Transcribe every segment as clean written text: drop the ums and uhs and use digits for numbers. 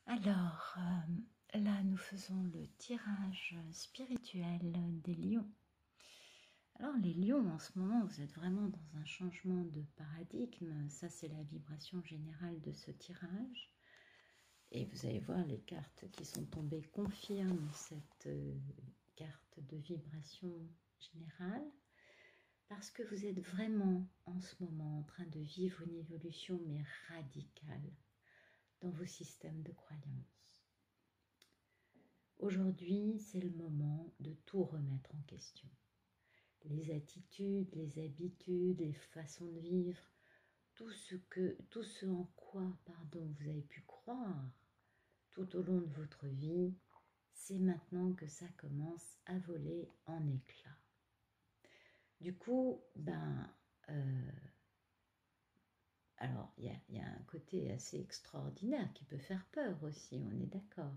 Alors, là, nous faisons le tirage spirituel des lions. Alors, les lions, en ce moment, vous êtes vraiment dans un changement de paradigme. Ça, c'est la vibration générale de ce tirage. Et vous allez voir, les cartes qui sont tombées confirment cette carte de vibration générale. Parce que vous êtes vraiment, en ce moment, en train de vivre une évolution, mais radicale, dans vos systèmes de croyances. Aujourd'hui, c'est le moment de tout remettre en question. Les attitudes, les habitudes, les façons de vivre, tout ce en quoi, vous avez pu croire tout au long de votre vie, c'est maintenant que ça commence à voler en éclats. Du coup, alors il y a un côté assez extraordinaire qui peut faire peur aussi, on est d'accord.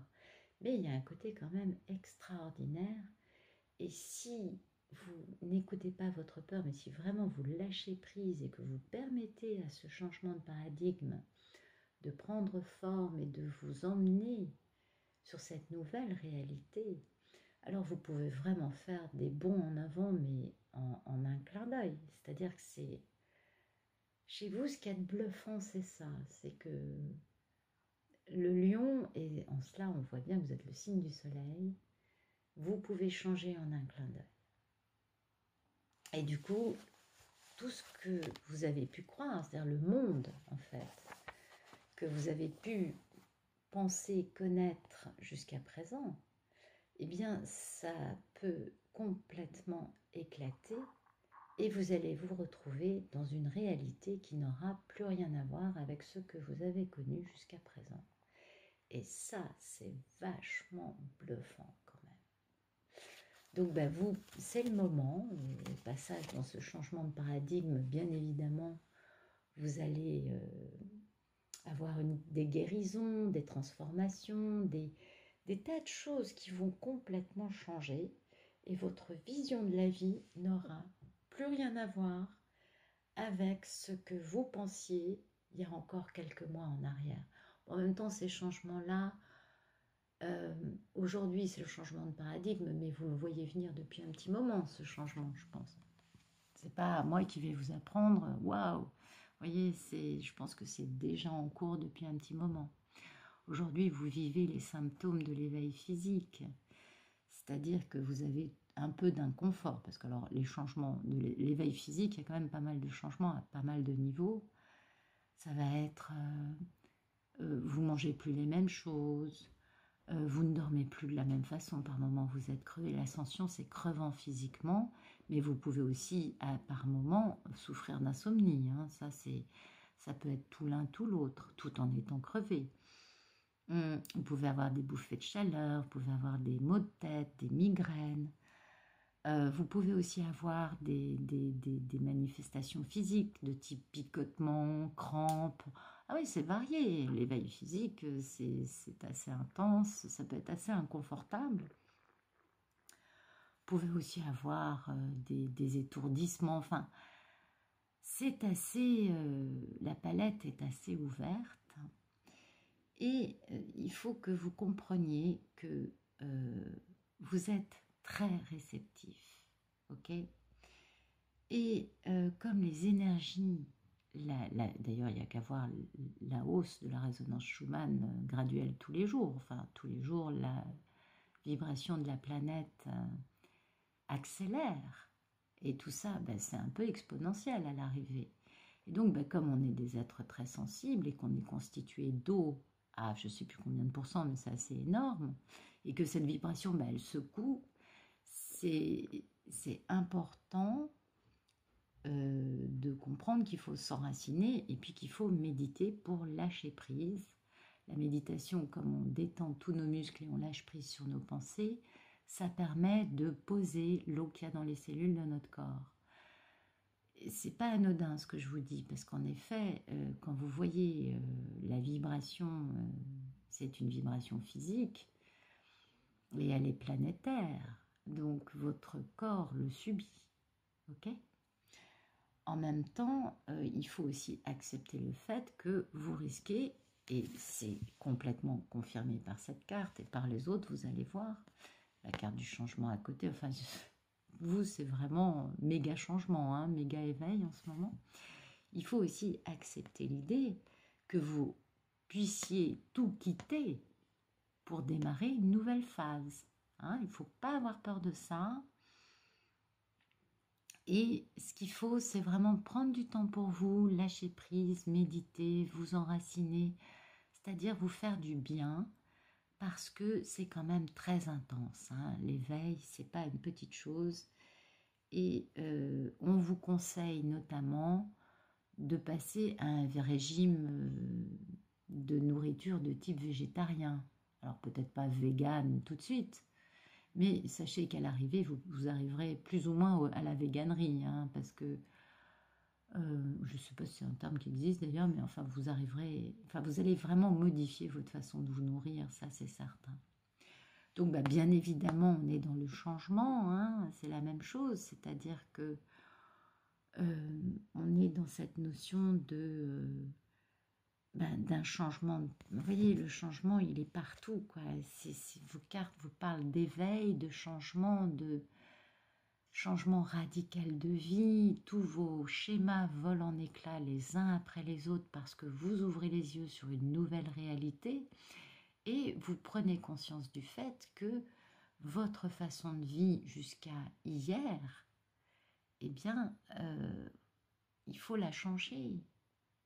Mais il y a un côté quand même extraordinaire. Et si vous n'écoutez pas votre peur, mais si vraiment vous lâchez prise et que vous permettez à ce changement de paradigme de prendre forme et de vous emmener sur cette nouvelle réalité, alors vous pouvez vraiment faire des bonds en avant, mais en un clin d'œil. C'est-à-dire que c'est... Chez vous, ce qu'il y a de bluffant, c'est ça. C'est que le lion, et en cela on voit bien que vous êtes le signe du soleil, vous pouvez changer en un clin d'œil. Et du coup, tout ce que vous avez pu croire, c'est-à-dire le monde en fait, que vous avez pu penser connaître jusqu'à présent, eh bien ça peut complètement éclater et vous allez vous retrouver dans une réalité qui n'aura plus rien à voir avec ce que vous avez connu jusqu'à présent. Et ça, c'est vachement bluffant quand même. Donc vous, c'est le moment, le passage dans ce changement de paradigme, bien évidemment, vous allez avoir des guérisons, des transformations, des tas de choses qui vont complètement changer et votre vision de la vie n'aura plus rien à voir avec ce que vous pensiez il y a encore quelques mois en arrière. En même temps, ces changements-là, aujourd'hui, c'est le changement de paradigme, mais vous le voyez venir depuis un petit moment, ce changement, je pense. C'est pas moi qui vais vous apprendre, waouh! Vous voyez, je pense que c'est déjà en cours depuis un petit moment. Aujourd'hui, vous vivez les symptômes de l'éveil physique, c'est-à-dire que vous avez un peu d'inconfort, parce que alors les changements de l'éveil physique, il y a quand même pas mal de changements à pas mal de niveaux. Ça va être, vous mangez plus les mêmes choses, vous ne dormez plus de la même façon, par moment vous êtes crevé. L'ascension, c'est crevant physiquement, mais vous pouvez aussi, par moment, souffrir d'insomnie. Hein. Ça peut être tout l'un, tout l'autre, tout en étant crevé. Vous pouvez avoir des bouffées de chaleur, vous pouvez avoir des maux de tête, des migraines. Vous pouvez aussi avoir des manifestations physiques de type picotement, crampes. Ah oui, c'est varié. L'éveil physique, c'est assez intense, ça peut être assez inconfortable. Vous pouvez aussi avoir des étourdissements. Enfin, c'est assez... la palette est assez ouverte. Et il faut que vous compreniez que vous êtes très réceptif. Ok. Et comme les énergies, d'ailleurs il n'y a qu'à voir la hausse de la résonance Schumann graduelle tous les jours, enfin tous les jours la vibration de la planète accélère, et tout ça c'est un peu exponentiel à l'arrivée. Et donc comme on est des êtres très sensibles et qu'on est constitué d'eau à je ne sais plus combien de pourcents, mais c'est assez énorme, et que cette vibration elle secoue, c'est important de comprendre qu'il faut s'enraciner et puis qu'il faut méditer pour lâcher prise. La méditation, comme on détend tous nos muscles et on lâche prise sur nos pensées, ça permet de poser l'eau qu'il y a dans les cellules de notre corps. C'est pas anodin ce que je vous dis, parce qu'en effet, quand vous voyez la vibration, c'est une vibration physique et elle est planétaire, donc votre corps le subit, ok ? En même temps, il faut aussi accepter le fait que vous risquez et c'est complètement confirmé par cette carte et par les autres, vous allez voir, la carte du changement à côté, enfin, vous, c'est vraiment méga changement, hein, méga éveil en ce moment. Il faut aussi accepter l'idée que vous puissiez tout quitter pour démarrer une nouvelle phase. Hein, il ne faut pas avoir peur de ça. Et ce qu'il faut, c'est vraiment prendre du temps pour vous, lâcher prise, méditer, vous enraciner, c'est-à-dire vous faire du bien, parce que c'est quand même très intense. Hein. L'éveil, c'est pas une petite chose. Et on vous conseille notamment de passer à un régime de nourriture de type végétarien. Alors peut-être pas vegan tout de suite, mais sachez qu'à l'arrivée, vous arriverez plus ou moins à la véganerie, hein, parce que je ne sais pas si c'est un terme qui existe d'ailleurs, mais enfin vous arriverez, enfin vous allez vraiment modifier votre façon de vous nourrir, ça c'est certain. Donc bah, bien évidemment, on est dans le changement, hein, c'est la même chose, c'est-à-dire que on est dans cette notion de d'un changement. Vous voyez, le changement, il est partout, quoi. Vos cartes vous parlent d'éveil, de changement radical de vie. Tous vos schémas volent en éclats les uns après les autres parce que vous ouvrez les yeux sur une nouvelle réalité et vous prenez conscience du fait que votre façon de vie jusqu'à hier, eh bien, il faut la changer.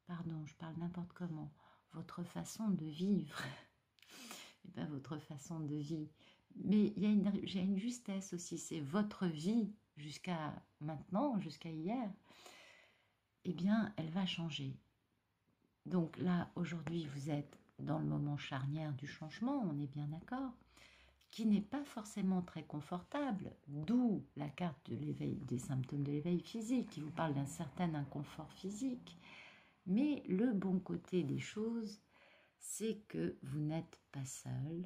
Pardon, je parle n'importe comment. Votre façon de vivre, et bien votre façon de vie. Mais j'ai une justesse aussi, c'est votre vie jusqu'à maintenant, jusqu'à hier. Eh bien, elle va changer. Donc là, aujourd'hui, vous êtes dans le moment charnière du changement, on est bien d'accord, qui n'est pas forcément très confortable, d'où la carte de l'éveil, des symptômes de l'éveil physique, qui vous parle d'un certain inconfort physique. Mais le bon côté des choses, c'est que vous n'êtes pas seul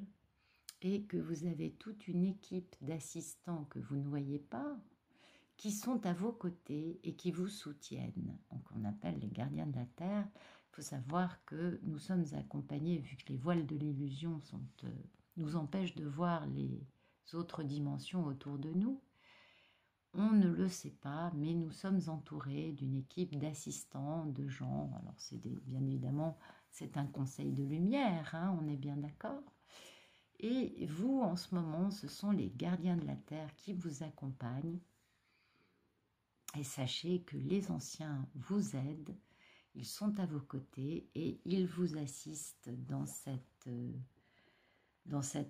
et que vous avez toute une équipe d'assistants que vous ne voyez pas, qui sont à vos côtés et qui vous soutiennent. Donc on appelle les gardiens de la Terre. Il faut savoir que nous sommes accompagnés, vu que les voiles de l'illusion nous empêchent de voir les autres dimensions autour de nous. On ne le sait pas, mais nous sommes entourés d'une équipe d'assistants, de gens. Alors bien évidemment, c'est un conseil de lumière, hein, on est bien d'accord. Et vous, en ce moment, ce sont les gardiens de la Terre qui vous accompagnent. Et sachez que les anciens vous aident, ils sont à vos côtés et ils vous assistent dans cette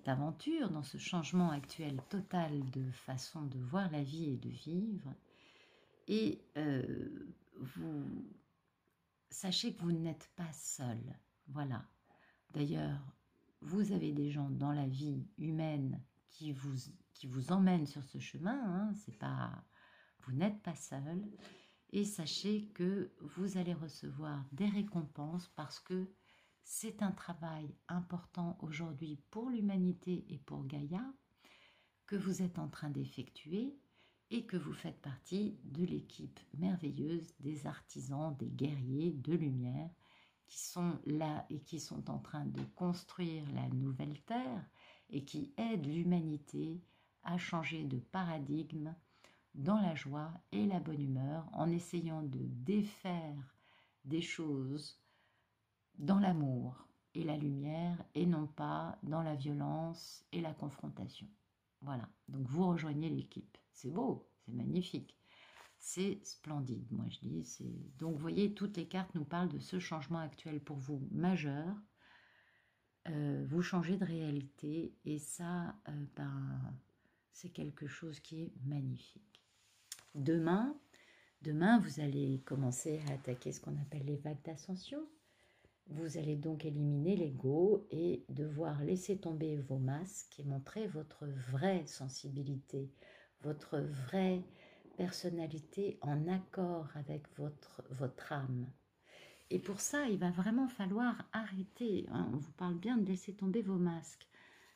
aventure, dans ce changement actuel total de façon de voir la vie et de vivre. Et vous sachez que vous n'êtes pas seul. Voilà. D'ailleurs, vous avez des gens dans la vie humaine qui vous emmènent sur ce chemin. Hein, vous n'êtes pas seul. Et sachez que vous allez recevoir des récompenses parce que c'est un travail important aujourd'hui pour l'humanité et pour Gaïa que vous êtes en train d'effectuer et que vous faites partie de l'équipe merveilleuse des artisans, des guerriers de lumière qui sont là et qui sont en train de construire la nouvelle Terre et qui aident l'humanité à changer de paradigme dans la joie et la bonne humeur en essayant de défaire des choses dans l'amour et la lumière et non pas dans la violence et la confrontation. Voilà, donc vous rejoignez l'équipe. C'est beau, c'est magnifique, c'est splendide, moi je dis. Donc vous voyez, toutes les cartes nous parlent de ce changement actuel pour vous majeur. Vous changez de réalité et ça, c'est quelque chose qui est magnifique. Demain, vous allez commencer à attaquer ce qu'on appelle les vagues d'ascension. Vous allez donc éliminer l'ego et devoir laisser tomber vos masques et montrer votre vraie sensibilité, votre vraie personnalité en accord avec votre âme. Et pour ça, il va vraiment falloir arrêter. Hein, on vous parle bien de laisser tomber vos masques.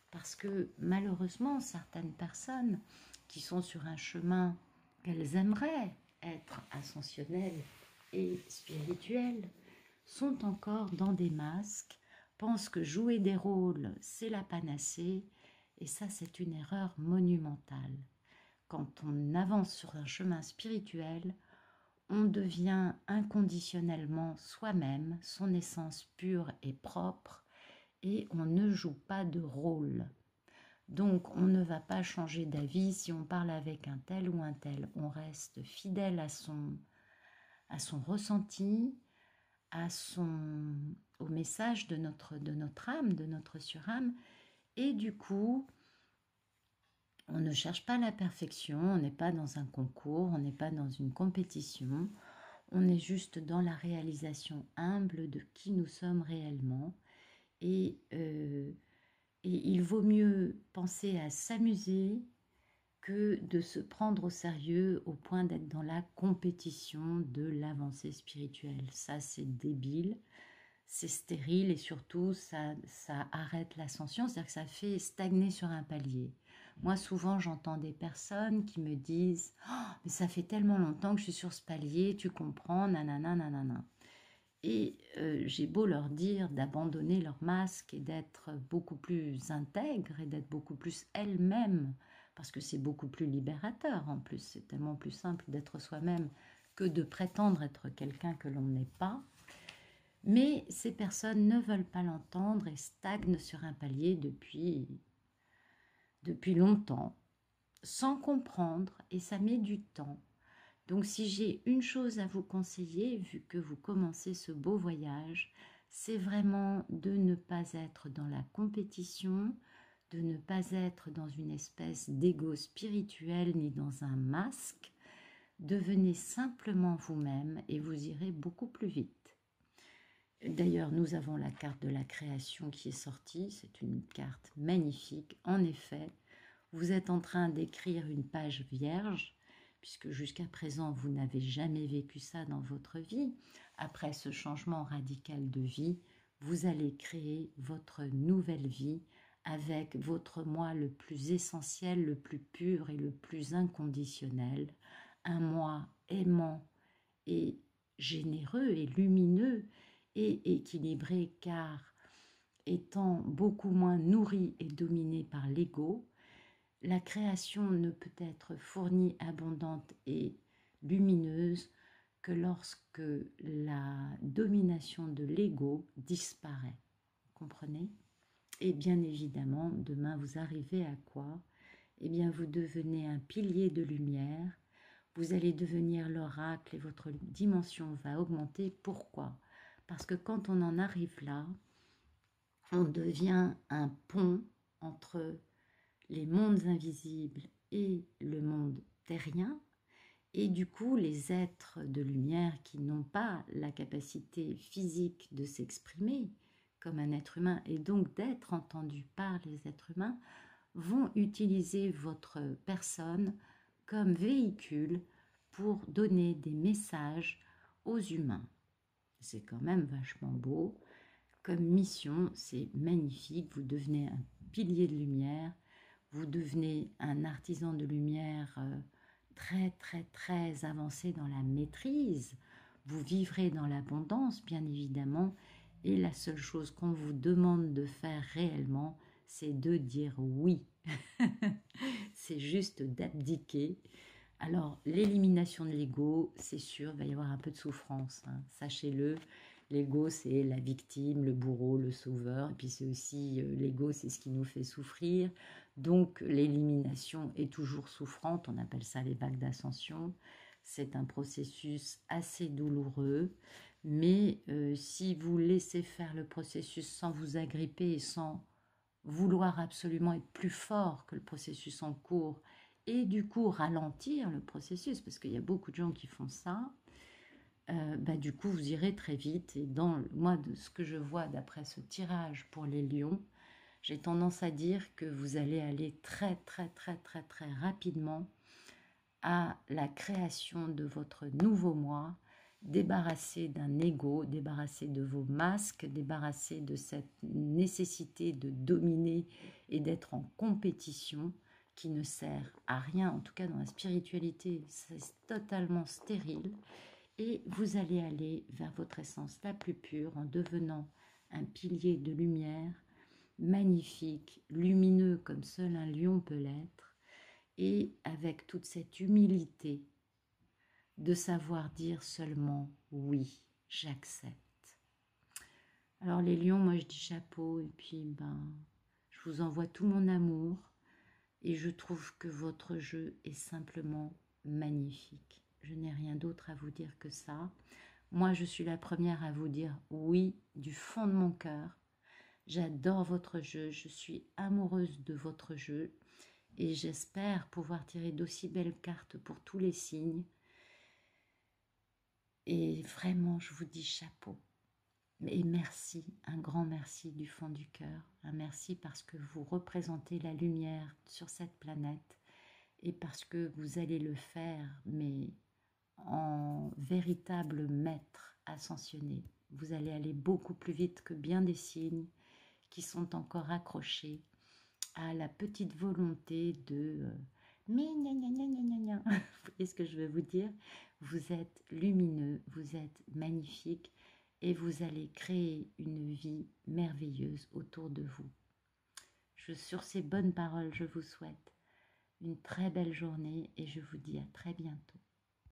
Parce que malheureusement, certaines personnes qui sont sur un chemin qu'elles aimeraient être ascensionnelles et spirituelles sont encore dans des masques pensent que jouer des rôles, c'est la panacée, et ça, c'est une erreur monumentale. Quand on avance sur un chemin spirituel, on devient inconditionnellement soi-même, son essence pure et propre, et on ne joue pas de rôle. Donc, on ne va pas changer d'avis si on parle avec un tel ou un tel. On reste fidèle à son ressenti, au message de notre âme, de notre surâme. Et du coup, on ne cherche pas la perfection, on n'est pas dans un concours, on n'est pas dans une compétition. On est juste dans la réalisation humble de qui nous sommes réellement. Et il vaut mieux penser à s'amuser que de se prendre au sérieux au point d'être dans la compétition de l'avancée spirituelle. Ça, c'est débile, c'est stérile et surtout, ça arrête l'ascension, c'est-à-dire que ça fait stagner sur un palier. Moi, souvent, j'entends des personnes qui me disent « Oh, mais ça fait tellement longtemps que je suis sur ce palier, tu comprends, nanana, nanana. » Et j'ai beau leur dire d'abandonner leur masque et d'être beaucoup plus intègre et d'être beaucoup plus elles-mêmes, parce que c'est beaucoup plus libérateur en plus, c'est tellement plus simple d'être soi-même que de prétendre être quelqu'un que l'on n'est pas. Mais ces personnes ne veulent pas l'entendre et stagnent sur un palier depuis longtemps, sans comprendre, et ça met du temps. Donc si j'ai une chose à vous conseiller, vu que vous commencez ce beau voyage, c'est vraiment de ne pas être dans la compétition, de ne pas être dans une espèce d'ego spirituel ni dans un masque. Devenez simplement vous-même et vous irez beaucoup plus vite. D'ailleurs, nous avons la carte de la création qui est sortie, c'est une carte magnifique. En effet, vous êtes en train d'écrire une page vierge, puisque jusqu'à présent, vous n'avez jamais vécu ça dans votre vie. Après ce changement radical de vie, vous allez créer votre nouvelle vie avec votre moi le plus essentiel, le plus pur et le plus inconditionnel. Un moi aimant et généreux et lumineux et équilibré, car étant beaucoup moins nourri et dominé par l'ego, la création ne peut être fournie, abondante et lumineuse que lorsque la domination de l'ego disparaît. Vous comprenez? Et bien évidemment, demain, vous arrivez à quoi? Eh bien, vous devenez un pilier de lumière, vous allez devenir l'oracle et votre dimension va augmenter. Pourquoi? Parce que quand on en arrive là, on devient un pont entre les mondes invisibles et le monde terrien, et du coup les êtres de lumière qui n'ont pas la capacité physique de s'exprimer comme un être humain et donc d'être entendus par les êtres humains vont utiliser votre personne comme véhicule pour donner des messages aux humains. C'est quand même vachement beau comme mission, c'est magnifique, vous devenez un pilier de lumière, vous devenez un artisan de lumière très très très avancé dans la maîtrise, vous vivrez dans l'abondance bien évidemment, et la seule chose qu'on vous demande de faire réellement, c'est de dire oui. C'est juste d'abdiquer. Alors l'élimination de l'ego, c'est sûr, il va y avoir un peu de souffrance, hein, sachez-le. L'ego, c'est la victime, le bourreau, le sauveur, et puis c'est aussi l'ego, c'est ce qui nous fait souffrir. Donc l'élimination est toujours souffrante, on appelle ça les vagues d'ascension. C'est un processus assez douloureux, mais si vous laissez faire le processus sans vous agripper et sans vouloir absolument être plus fort que le processus en cours, et du coup ralentir le processus, parce qu'il y a beaucoup de gens qui font ça, du coup vous irez très vite. Et moi, de ce que je vois d'après ce tirage pour les lions, j'ai tendance à dire que vous allez aller très très très très très rapidement à la création de votre nouveau moi, débarrassé d'un ego, débarrassé de vos masques, débarrassé de cette nécessité de dominer et d'être en compétition qui ne sert à rien, en tout cas dans la spiritualité, c'est totalement stérile. Et vous allez aller vers votre essence la plus pure en devenant un pilier de lumière magnifique, lumineux comme seul un lion peut l'être, et avec toute cette humilité de savoir dire seulement oui, j'accepte. Alors les lions, moi je dis chapeau, et puis je vous envoie tout mon amour, et je trouve que votre jeu est simplement magnifique. Je n'ai rien d'autre à vous dire que ça. Moi, je suis la première à vous dire oui du fond de mon cœur. J'adore votre jeu, je suis amoureuse de votre jeu et j'espère pouvoir tirer d'aussi belles cartes pour tous les signes. Et vraiment, je vous dis chapeau. Et merci, un grand merci du fond du cœur. Un merci parce que vous représentez la lumière sur cette planète et parce que vous allez le faire, mais en véritable maître ascensionné. Vous allez aller beaucoup plus vite que bien des signes qui sont encore accrochés à la petite volonté de mais gna gna gna gna gna. Vous voyez ce que je veux vous dire? Vous êtes lumineux, vous êtes magnifique et vous allez créer une vie merveilleuse autour de vous. Sur ces bonnes paroles, je vous souhaite une très belle journée et je vous dis à très bientôt.